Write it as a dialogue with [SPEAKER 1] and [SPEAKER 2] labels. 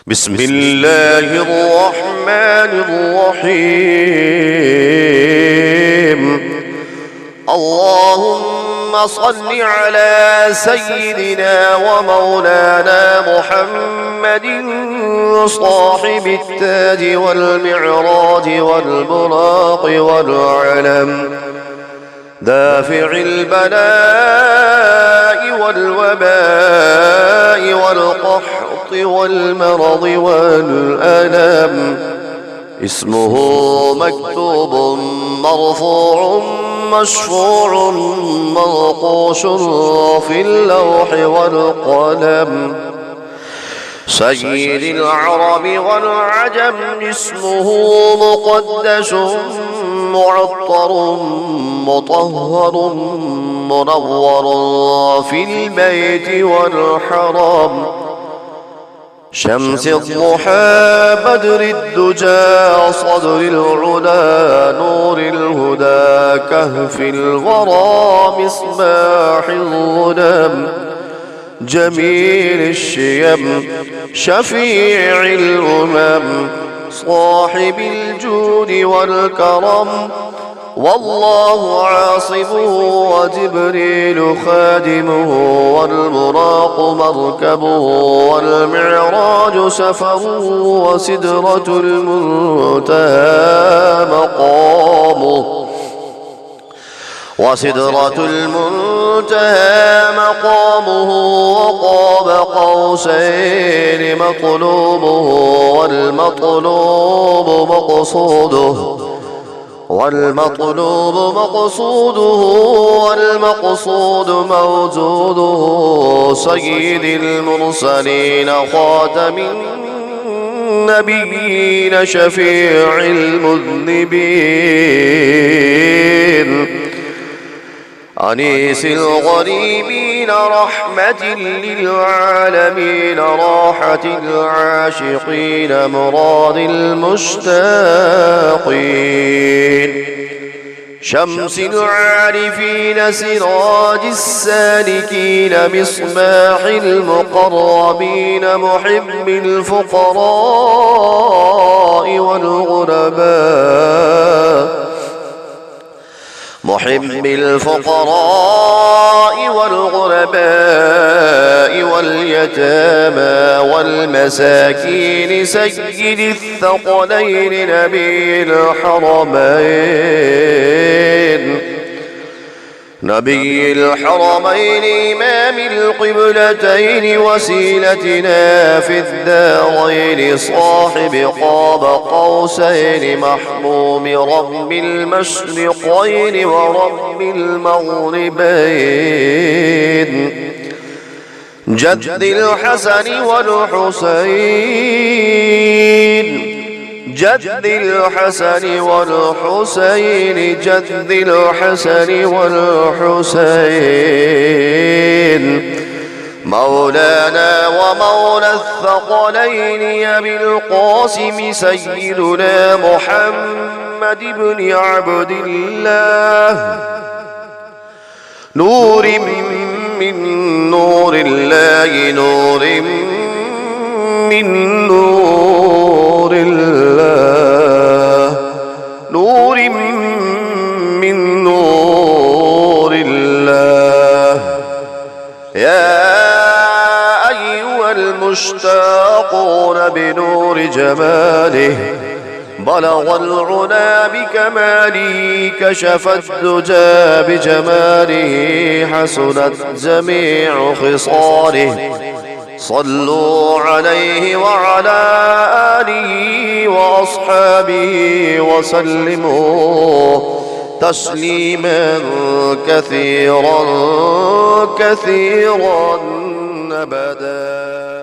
[SPEAKER 1] بسم الله الرحمن الرحيم. اللهم صل على سيدنا ومولانا محمد صاحب التاج والمعراج والبراق والعلم، دافع البلاء والوباء والقحط والمرض والألم. اسمه مكتوب مرفوع مشفوع منقوش في اللوح والقلم. سيد العرب والعجم، اسمه مقدس معطر مطهر منور في البيت والحرم. شمس الضحى بدر الدجى صدر العلا نور الهدى كهف الورى مصباح الظلم. جميل الشيم شفيع الأمم صاحب الجود والكرم. والله عاصمه وجبريل خادمه والبراق مركبه والمعراج سفره وسدرة المنتهى مقامه وقاب قوسين مطلوبه والمطلوب مقصوده والمقصود موجوده. سيد المرسلين خاتم النبيين شفيع المذنبين. أنيس الغريبين رحمة للعالمين راحة العاشقين مراد المشتاقين. شمس العارفين سراج السالكين مصباح المقربين محب الفقراء والغرباء واليتامى والمساكين. سيد الثقلين نبي الحرمين إمام القبلتين وسيلتنا في الدارين. صاحب قاب قوسين محموم رب المشرقين ورب المغربين. جد الحسن والحسين جد الحسن والحسين. مولانا ومولى الثقلين أبي القاسم سيدنا محمد بن عبد الله. نور من نور الله نور من نور الله نور من نور الله. يا أيها المشتاقون بنور جماله بلغ العلا بكماله كشف الدجى بجماله حسنت جميع خصاله. صلوا عليه وعلى آله وأصحابه وسلموا تسليما كثيرا أبدا.